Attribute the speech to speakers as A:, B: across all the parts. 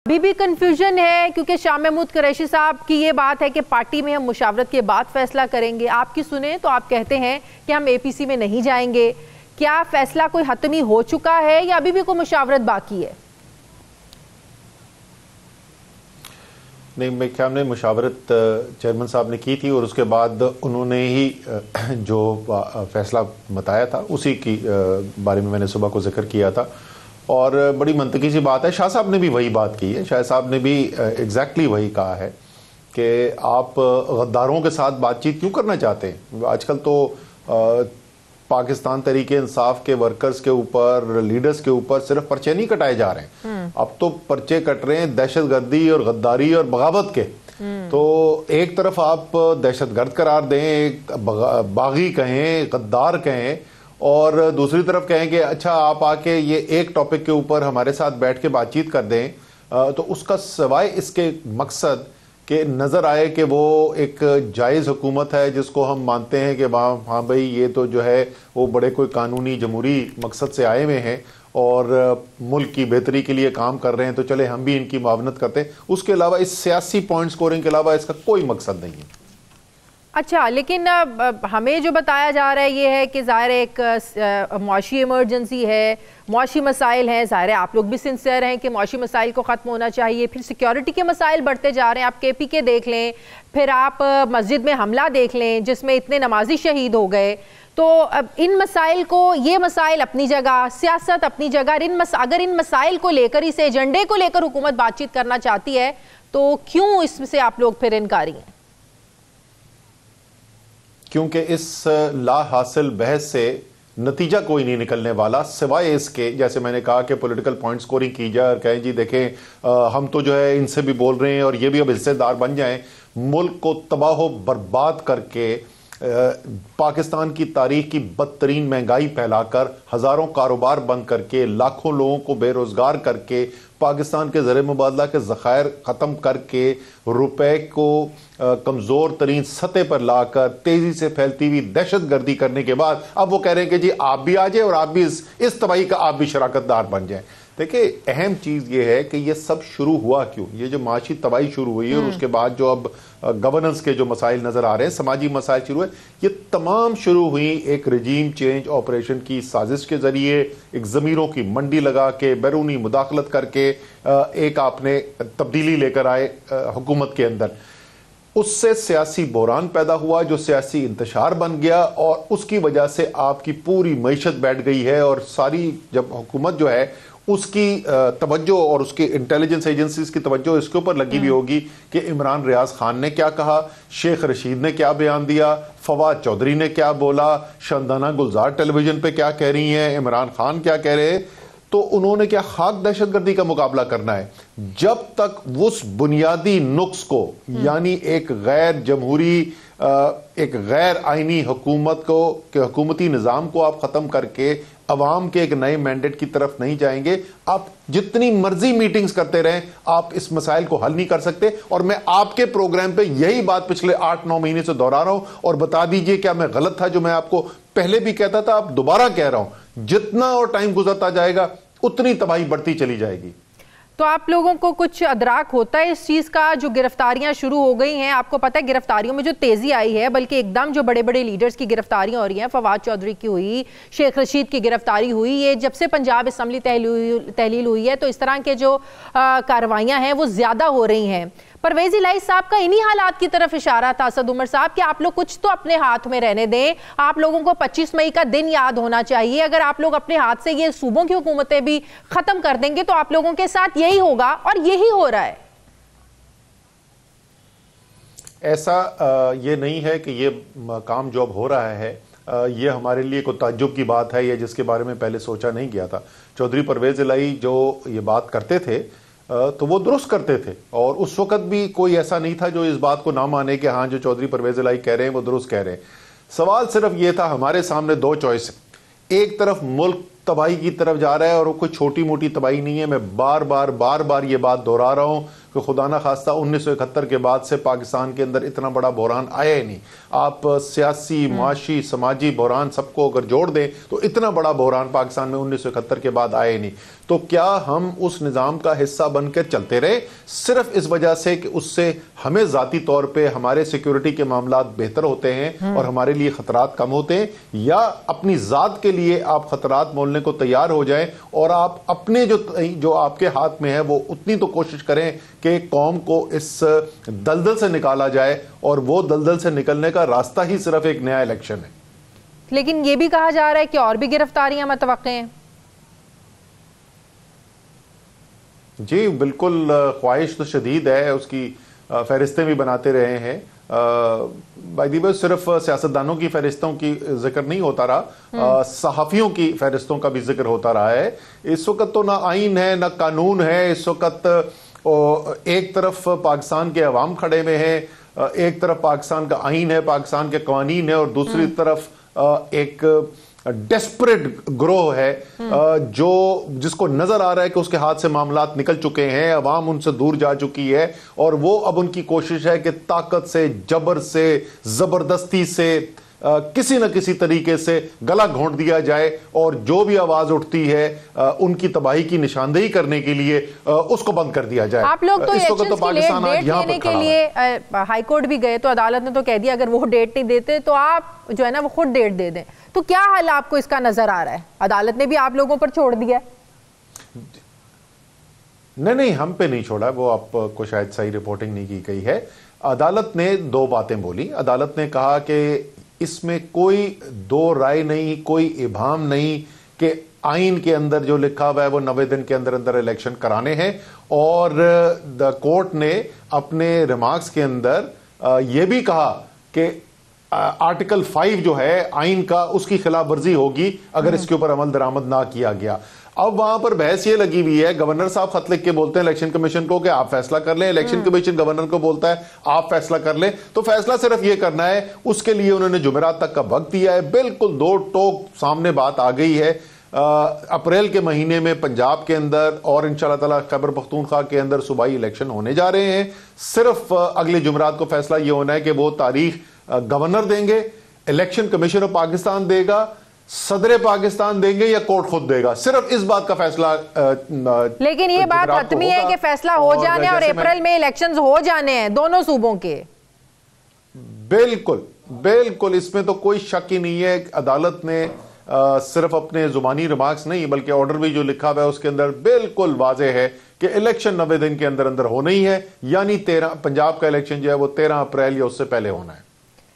A: अभी भी कंफ्यूजन है क्योंकि शाह महमूद कुरैशी साहब की ये बात है कि पार्टी में हम मुशावरत के बाद फैसला करेंगे। आपकी सुने तो आप कहते हैं कि हम एपीसी में नहीं जाएंगे। क्या फैसला कोई हतमी हो चुका है या अभी भी कोई मुशावरत बाकी है?
B: नहीं, मेरे ख्याल में मुशावरत चेयरमैन साहब ने की थी और उसके बाद उन्होंने ही जो फैसला बताया था उसी की बारे में मैंने सुबह को जिक्र किया था और बड़ी मंतकी सी बात है। शाह साहब ने भी वही बात की है, शाह साहब ने भी एग्जैक्टली वही कहा है कि आप गद्दारों के साथ बातचीत क्यों करना चाहते हैं। आजकल तो पाकिस्तान तहरीक इंसाफ के वर्कर्स के ऊपर, लीडर्स के ऊपर सिर्फ पर्चे नहीं कटाए जा रहे हैं, अब तो पर्चे कट रहे हैं दहशतगर्दी और गद्दारी और बगावत के। तो एक तरफ आप दहशतगर्द करार दें, एक बागी कहें, गद्दार कहें, और दूसरी तरफ कहें कि अच्छा आप आके ये एक टॉपिक के ऊपर हमारे साथ बैठ के बातचीत कर दें, तो उसका सवाए इसके मकसद कि नज़र आए कि वो एक जायज़ हुकूमत है जिसको हम मानते हैं कि हाँ भाई ये तो जो है वो बड़े कोई कानूनी जमहूरी मकसद से आए हुए हैं और मुल्क की बेहतरी के लिए काम कर रहे हैं, तो चले हम भी इनकी मुआवनत करते हैं। उसके अलावा इस सियासी पॉइंट स्कोरिंग के अलावा इसका कोई मकसद नहीं है।
A: अच्छा, लेकिन हमें जो बताया जा रहा है ये है कि ज़ाहिर एक मुआशी इमरजेंसी है, मुआशी मसाइल हैं। ज़ाहिर है आप लोग भी सिंसियर हैं कि मुआशी मसाइल को ख़त्म होना चाहिए। फिर सिक्योरिटी के मसाइल बढ़ते जा रहे हैं। आप KPK देख लें, फिर आप मस्जिद में हमला देख लें जिसमें इतने नमाजी शहीद हो गए। तो अब इन मसाइल को, ये मसाइल अपनी जगह, सियासत अपनी जगह, अगर इन मसाइल को लेकर, इस एजेंडे को लेकर हुकूमत बातचीत करना चाहती है तो क्यों इससे आप लोग फिर इनकारी हैं?
B: क्योंकि इस ला हासिल बहस से नतीजा कोई नहीं निकलने वाला सिवाय इसके, जैसे मैंने कहा कि पॉलिटिकल पॉइंट स्कोरिंग की जाए और कहें जी देखें हम तो जो है इनसे भी बोल रहे हैं और ये भी अब हिस्सेदार बन जाएं, मुल्क को तबाह बर्बाद करके पाकिस्तान की तारीख की बदतरीन महंगाई फैलाकर, हजारों कारोबार बंद करके, लाखों लोगों को बेरोजगार करके, पाकिस्तान के ज़र मुबादला के ज़खायर ख़त्म करके, रुपए को कमज़ोर तरीन सतह पर लाकर तेज़ी से फैलती हुई दहशतगर्दी करने के बाद अब वो कह रहे हैं कि जी आप भी आ जाए और आप भी इस तबाही का आप भी शराकतदार बन जाएं। देखिए, अहम चीज़ ये है कि ये सब शुरू हुआ क्यों। ये जो माशी तबाही शुरू हुई है और उसके बाद जो अब गवर्नेंस के जो मसाइल नज़र आ रहे हैं, समाजी मसाइल शुरू है, ये तमाम शुरू हुई एक रजीम चेंज ऑपरेशन की साजिश के ज़रिए, एक ज़मीरों की मंडी लगा के, बैरूनी मुदाखलत करके एक आपने तब्दीली लेकर आए हुकूमत के अंदर। उससे सियासी बहरान पैदा हुआ जो सियासी इंतशार बन गया और उसकी वजह से आपकी पूरी मईशत बैठ गई है। और सारी जब हुकूमत जो है उसकी तवज्जो और उसकी इंटेलिजेंस एजेंसीज की तवज्जो इसके ऊपर लगी हुई होगी कि इमरान रियाज खान ने क्या कहा, शेख रशीद ने क्या बयान दिया, फवाद चौधरी ने क्या बोला, शंदाना गुलजार टेलीविजन पे क्या कह रही हैं, इमरान खान क्या कह रहे हैं। तो उन्होंने क्या खाक दहशतगर्दी का मुकाबला करना है। जब तक उस बुनियादी नुक्स को, यानी एक गैर जमहूरी, एक गैर आईनी हुकूमत को, हुकूमती निज़ाम को आप ख़त्म करके अवाम के एक नए मैंडेट की तरफ नहीं जाएंगे, आप जितनी मर्जी मीटिंग्स करते रहें, आप इस मसाइल को हल नहीं कर सकते। और मैं आपके प्रोग्राम पे यही बात पिछले 8-9 महीने से दोहरा रहा हूं और बता दीजिए क्या मैं गलत था जो मैं आपको पहले भी कहता था, अब दोबारा कह रहा हूं, जितना और टाइम गुजरता जाएगा उतनी तबाही बढ़ती चली जाएगी।
A: तो आप लोगों को कुछ अदराक होता है इस चीज़ का? जो गिरफ्तारियां शुरू हो गई हैं, आपको पता है गिरफ्तारियों में जो तेज़ी आई है, बल्कि एकदम जो बड़े बड़े लीडर्स की गिरफ्तारियां हो रही हैं, फवाद चौधरी की हुई, शेख रशीद की गिरफ्तारी हुई, ये जब से पंजाब असम्बली तहलील हुई है तो इस तरह के जो कार्रवाइयाँ हैं वो ज़्यादा हो रही हैं। परवेज़ इलाही साहब का इन्हीं हालात की तरफ इशारा था, असद उमर साहब, कि आप लोग कुछ तो अपने हाथ में रहने दें। आप लोगों को 25 मई का दिन याद होना चाहिए। अगर आप लोग अपने हाथ से ये सूबों की हुकूमतें भी खत्म कर देंगे तो आप लोगों के साथ यही होगा और यही हो रहा है।
B: ऐसा ये नहीं है कि ये काम जो अब हो रहा है ये हमारे लिए कोई ताज्जुब की बात है या जिसके बारे में पहले सोचा नहीं गया था। चौधरी परवेज़ इलाही जो ये बात करते थे तो वो दुरुस्त करते थे और उस वक्त भी कोई ऐसा नहीं था जो इस बात को ना माने कि हाँ जो चौधरी परवेज़ इलाही कह रहे हैं वो दुरुस्त कह रहे हैं। सवाल सिर्फ ये था, हमारे सामने दो चॉइस है। एक तरफ मुल्क तबाही की तरफ जा रहा है और वो कोई छोटी मोटी तबाही नहीं है। मैं बार बार ये बात दोहरा रहा हूँ, कि खुदा ना खास्ता 1971 के बाद से पाकिस्तान के अंदर इतना बड़ा बहरान आया ही नहीं। आप सियासी, मुआशी, समाजी बहरान सबको अगर जोड़ दें तो इतना बड़ा बहरान पाकिस्तान में 1971 के बाद आया ही नहीं। तो क्या हम उस निज़ाम का हिस्सा बनकर चलते रहे सिर्फ इस वजह से कि उससे हमें ज़ाती तौर पे हमारे सिक्योरिटी के मामला बेहतर होते हैं और हमारे लिए खतरात कम होते हैं, या अपनी ज़ात के लिए आप खतरात मोलने को तैयार हो जाएं और आप अपने जो आपके हाथ में है वो उतनी तो कोशिश करें कि कौम को इस दलदल से निकाला जाए, और वो दलदल से निकलने का रास्ता ही सिर्फ एक नया इलेक्शन है।
A: लेकिन ये भी कहा जा रहा है कि और भी गिरफ्तारियां मतवक्के हैं।
B: जी बिल्कुल, ख्वाहिश तो शदीद है, उसकी फहरिस्तें भी बनाते रहे हैं। भाई दी सिर्फ सियासतदानों की फहरिस्तों की जिक्र नहीं होता रहा, सहाफ़ियों की फहरिस्तों का भी जिक्र होता रहा है। इस वक्त तो ना आइन है ना कानून है। इस वक्त एक तरफ पाकिस्तान के अवाम खड़े में है, एक तरफ पाकिस्तान का आइन है, पाकिस्तान के कानून है, और दूसरी तरफ एक डेस्परेट ग्रोह है जिसको नजर आ रहा है कि उसके हाथ से मामलात निकल चुके हैं, अवाम उनसे दूर जा चुकी है, और वो अब उनकी कोशिश है कि ताकत से, जबर से, जबरदस्ती से किसी न किसी तरीके से गला घोंट दिया जाए, और जो भी आवाज उठती है उनकी तबाही की निशानदेही करने के लिए उसको बंद कर दिया जाए।
A: आप लोग तो इलेक्शंस की डेट लेने के लिए हाईकोर्ट भी गए, तो अदालत ने तो कह दिया अगर वो डेट नहीं देते तो आप जो है ना वो खुद डेट दे दें। तो क्या हल आपको इसका नजर आ रहा है? अदालत ने भी आप लोगों पर छोड़ दिया?
B: नहीं, हम पे नहीं छोड़ा, वो आपको शायद सही रिपोर्टिंग नहीं की गई है। अदालत ने दो बातें बोली। अदालत ने कहा कि इसमें कोई दो राय नहीं, इबाहम इबाम नहीं कि आइन के अंदर जो लिखा हुआ है वो 90 दिन के अंदर अंदर इलेक्शन कराने हैं, और द कोर्ट ने अपने रिमार्क्स के अंदर यह भी कहा कि आर्टिकल 5 जो है आइन का, उसकी खिलाफ वर्जी होगी अगर इसके ऊपर अमल दरामद ना किया गया। अब वहां पर बहस ये लगी हुई है, गवर्नर साहब खत लिख के बोलते हैं इलेक्शन कमीशन को कि आप फैसला कर लें, इलेक्शन कमीशन गवर्नर को बोलता है आप फैसला कर लें। तो फैसला सिर्फ ये करना है, उसके लिए उन्होंने जुमेरात तक का वक्त दिया है। बिल्कुल दो टोक सामने बात आ गई है। अप्रैल के महीने में पंजाब के अंदर और इंशाअल्लाह ताला खैबर पख्तूनख्वा के अंदर सूबाई इलेक्शन होने जा रहे हैं। सिर्फ अगले जुमेरात को फैसला यह होना है कि वो तारीख गवर्नर देंगे, इलेक्शन कमीशन ऑफ पाकिस्तान देगा, सदर पाकिस्तान देंगे, या कोर्ट खुद देगा। सिर्फ इस बात का फैसला।
A: लेकिन ये बात हतमी है कि फैसला हो जाने और अप्रैल में इलेक्शंस हो जाने हैं दोनों सूबों के।
B: बिल्कुल बिल्कुल, इसमें तो कोई शक ही नहीं है। अदालत ने सिर्फ अपने जुबानी रिमार्क्स नहीं बल्कि ऑर्डर भी जो लिखा हुआ है उसके अंदर बिल्कुल वाज़ेह है कि इलेक्शन 90 दिन के अंदर अंदर होना ही है, यानी 13 पंजाब का इलेक्शन जो है वो 13 अप्रैल या उससे पहले होना है।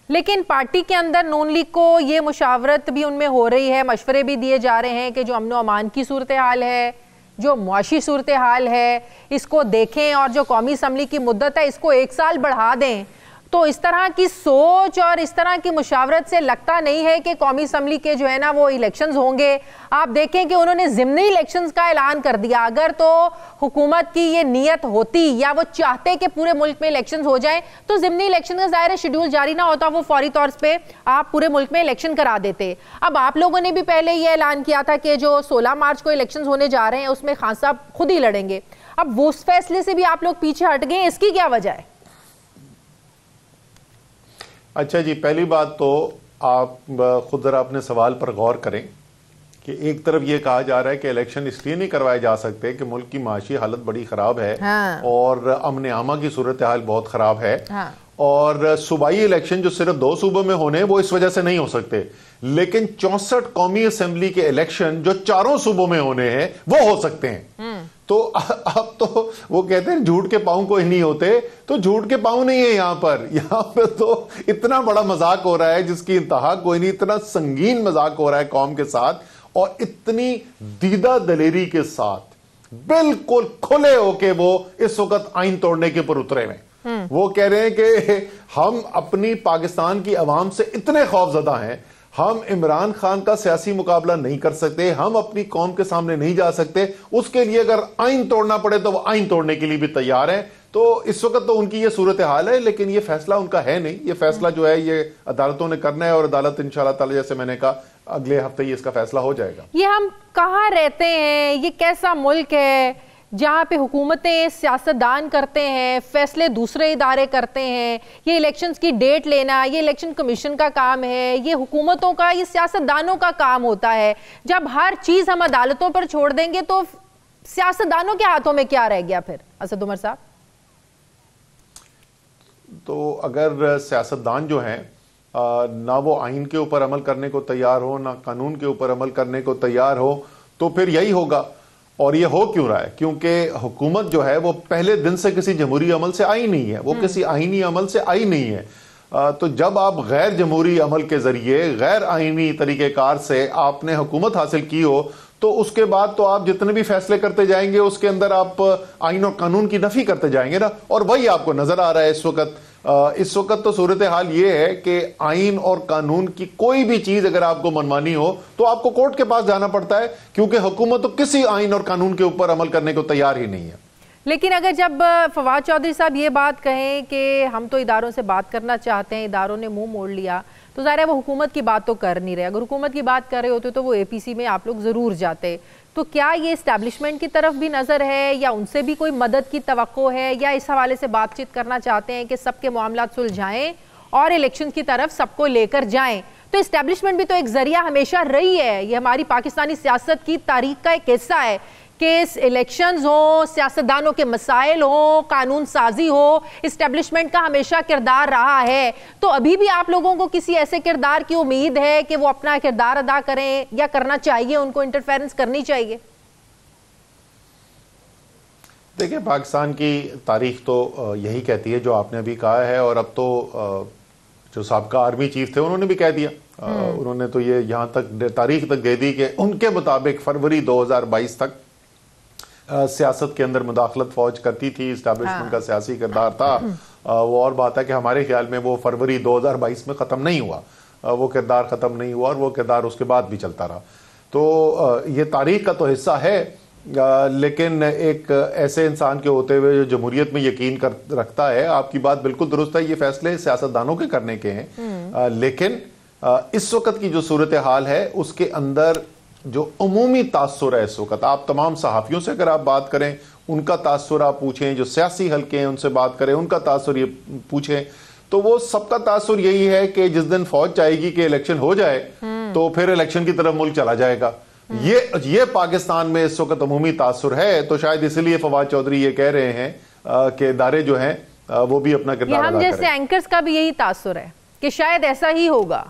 A: लेकिन पार्टी के अंदर नून लीग को ये मुशावरत भी उनमें हो रही है, मशवरे भी दिए जा रहे हैं कि जो अमन अमान की सूरत हाल है, जो मुआशी सूरत हाल है, इसको देखें और जो कौमी असम्बली की मुद्दत है इसको 1 साल बढ़ा दें। तो इस तरह की सोच और इस तरह की मुशावरत से लगता नहीं है कि कौमी असम्बली के जो है ना वो इलेक्शंस होंगे। आप देखें कि उन्होंने ज़िमनी इलेक्शंस का ऐलान कर दिया। अगर तो हुकूमत की ये नीयत होती या वो चाहते कि पूरे मुल्क में इलेक्शंस हो जाएं तो ज़िमनी इलेक्शन का ज़ाहिर शेड्यूल जारी ना होता, वो फौरी तौर पे आप पूरे मुल्क में इलेक्शन करा देते। अब आप लोगों ने भी पहले ये ऐलान किया था कि जो 16 मार्च को इलेक्शन होने जा रहे हैं उसमें खान साहब खुद ही लड़ेंगे। अब वो उस फैसले से भी आप लोग पीछे हट गए, इसकी क्या वजह है?
B: अच्छा जी, पहली बात तो आप खुद जरा अपने सवाल पर गौर करें कि एक तरफ ये कहा जा रहा है कि इलेक्शन इसलिए नहीं करवाए जा सकते कि मुल्क की माशी हालत बड़ी खराब है।
A: हाँ।
B: और अमन आमा की सूरत हाल बहुत खराब है।
A: हाँ।
B: और सूबाई इलेक्शन जो सिर्फ 2 सूबों में होने वो इस वजह से नहीं हो सकते, लेकिन 64 कौमी असेंबली के इलेक्शन जो 4 सूबों में होने हैं वो हो सकते हैं। तो अब तो वो कहते हैं झूठ के पांव कोई नहीं होते, तो झूठ के पांव नहीं है यहाँ पे तो इतना बड़ा मजाक हो रहा है जिसकी इंतहा कोई नहीं। इतना संगीन मजाक हो रहा है कौम के साथ, और इतनी दीदा दलेरी के साथ बिल्कुल खुले होके वो इस वक्त आइन तोड़ने के ऊपर उतरे हुए। वो कह रहे हैं कि हम अपनी पाकिस्तान की आवाम से इतने खौफजदा हैं, हम इमरान खान का सियासी मुकाबला नहीं कर सकते, हम अपनी कौम के सामने नहीं जा सकते, उसके लिए अगर आइन तोड़ना पड़े तो वो आइन तोड़ने के लिए भी तैयार है। तो इस वक्त तो उनकी ये सूरत हाल है, लेकिन ये फैसला उनका है नहीं। ये फैसला जो है ये अदालतों ने करना है, और अदालत इंशाअल्लाह ताला जैसे मैंने कहा अगले हफ्ते ही इसका फैसला हो जाएगा।
A: ये हम कहाँ रहते हैं, ये कैसा मुल्क है जहाँ पे हुकूमतें सियासतदान करते हैं, फैसले दूसरे इदारे करते हैं, ये इलेक्शंस की डेट लेना ये इलेक्शन कमीशन का काम है, ये हुकूमतों का, ये सियासतदानों का काम होता है। जब हर चीज़ हम अदालतों पर छोड़ देंगे तो सियासतदानों के हाथों में क्या रह गया फिर असद उमर साहब?
B: तो अगर सियासतदान जो हैं ना वो आइन के ऊपर अमल करने को तैयार हो, ना कानून के ऊपर अमल करने को तैयार हो, तो फिर यही होगा। और ये हो क्यों रहा है? क्योंकि हुकूमत जो है वो पहले दिन से किसी जमहूरी अमल से आई नहीं है, वो किसी आईनी अमल से आई नहीं है। तो जब आप गैर जमहूरी अमल के जरिए गैर आईनी तरीकेकार से आपने हुकूमत हासिल की हो, तो उसके बाद तो आप जितने भी फैसले करते जाएंगे उसके अंदर आप आइन और कानून की नफी करते जाएंगे ना। और वही आपको नजर आ रहा है इस वक्त। इस वक्त तो सूरत हाल ये है कि आइन और कानून की कोई भी चीज अगर आपको मनमानी हो तो आपको कोर्ट के पास जाना पड़ता है, क्योंकि हुकूमत तो किसी आइन और कानून के ऊपर अमल करने को तैयार ही नहीं है।
A: लेकिन अगर जब फवाद चौधरी साहब ये बात कहें कि हम तो इदारों से बात करना चाहते हैं, इदारों ने मुंह मोड़ लिया, तो ज़ाहिर है वो हुकूमत की बात तो कर नहीं रहे। अगर हुकूमत की बात कर रहे होते तो वो APC में आप लोग ज़रूर जाते। तो क्या ये इस्टेब्लिशमेंट की तरफ भी नज़र है, या उनसे भी कोई मदद की तवक्को है, या इस हवाले से बातचीत करना चाहते हैं कि सबके मामला सुलझाएं और इलेक्शन की तरफ सबको लेकर जाएं? तो इस्टेब्लिशमेंट भी तो एक जरिया हमेशा रही है। ये हमारी पाकिस्तानी सियासत की तारीख का एक हिस्सा है कि इलेक्शंस हो, सियासतदानों के मसाइल हो, कानून साजी हो, इस्टेब्लिशमेंट का हमेशा किरदार रहा है। तो अभी भी आप लोगों को किसी ऐसे किरदार की उम्मीद है कि वो अपना किरदार अदा करें, या करना चाहिए, उनको इंटरफेरेंस करनी चाहिए?
B: देखिए, पाकिस्तान की तारीख तो यही कहती है जो आपने अभी कहा है। और अब तो जो साबका आर्मी चीफ थे उन्होंने भी कह दिया। उन्होंने तो ये यहां तक तारीख तक दे दी कि उनके मुताबिक फरवरी 2022 तक सियासत के अंदर मुदाखलत फौज करती थी, इस्टेब्लिशमेंट का सियासी किरदार था। वो और बात है कि हमारे ख्याल में वो फरवरी 2022 में ख़त्म नहीं हुआ, वो किरदार ख़त्म नहीं हुआ और वो किरदार उसके बाद भी चलता रहा। तो ये तारीख का तो हिस्सा है। लेकिन एक ऐसे इंसान के होते हुए जो जमहूरियत में यकीन रखता है, आपकी बात बिल्कुल दुरुस्त है, ये फैसले सियासतदानों के करने के हैं। लेकिन इस वक्त की जो सूरत हाल है उसके अंदर जो अमूमी तासुर है इस वक्त, आप तमाम सहाफ़ियों से अगर आप बात करें उनका तासुर आप पूछें, जो सियासी हल्के हैं उनसे बात करें उनका तासुर ये पूछें, तो वो सबका तासुर यही है कि जिस दिन फौज चाहेगी कि इलेक्शन हो जाए तो फिर इलेक्शन की तरफ मुल्क चला जाएगा। ये पाकिस्तान में इस वक्त अमूमी तासुर है। तो शायद इसलिए फवाद चौधरी ये कह रहे हैं कि इदारे जो हैं वो भी अपना किरदार अदा करें।
A: हम जैसे एंकर्स का भी यही तासुर है कि शायद ऐसा ही होगा।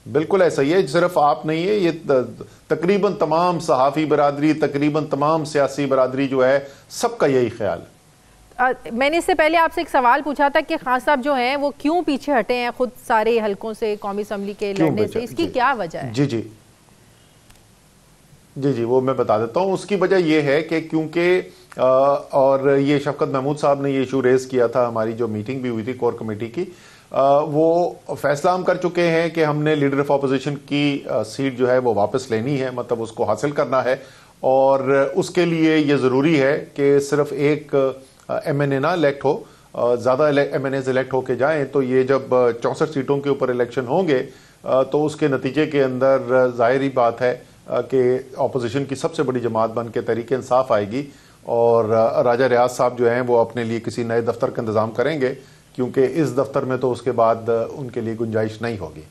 B: बिल्कुल ऐसा ही है, सिर्फ आप नहीं है, ये तकरीबन तमाम सहाफ़ी बरादरी, तकरीबन तमाम सियासी बरादरी जो है, सबका यही ख्याल।
A: मैंने इससे पहले आपसे एक सवाल पूछा था कि खान साहब जो हैं वो क्यों पीछे हटे हैं खुद सारे हलकों से, कौमी असम्बली के लड़ने से, इसकी क्या वजह है?
B: जी जी जी जी वो मैं बता देता हूँ। उसकी वजह यह है कि क्योंकि और ये शफकत महमूद साहब ने ये इशू रेज किया था, हमारी जो मीटिंग भी हुई थी कोर कमेटी की, वो फैसला हम कर चुके हैं कि हमने लीडर ऑफ अपोजिशन की सीट जो है वो वापस लेनी है, मतलब उसको हासिल करना है। और उसके लिए ये ज़रूरी है कि सिर्फ एक MNA ना इलेक्ट हो, ज़्यादा MNAs इलेक्ट होके जाएं। तो ये जब 64 सीटों के ऊपर इलेक्शन होंगे तो उसके नतीजे के अंदर जाहिर ही बात है कि अपोजिशन की सबसे बड़ी जमात बन के तहरीक इंसाफ आएगी और राजा रियाज साहब जो हैं वो अपने लिए किसी नए दफ्तर का इंतज़ाम करेंगे, क्योंकि इस दफ्तर में तो उसके बाद उनके लिए गुंजाइश नहीं होगी।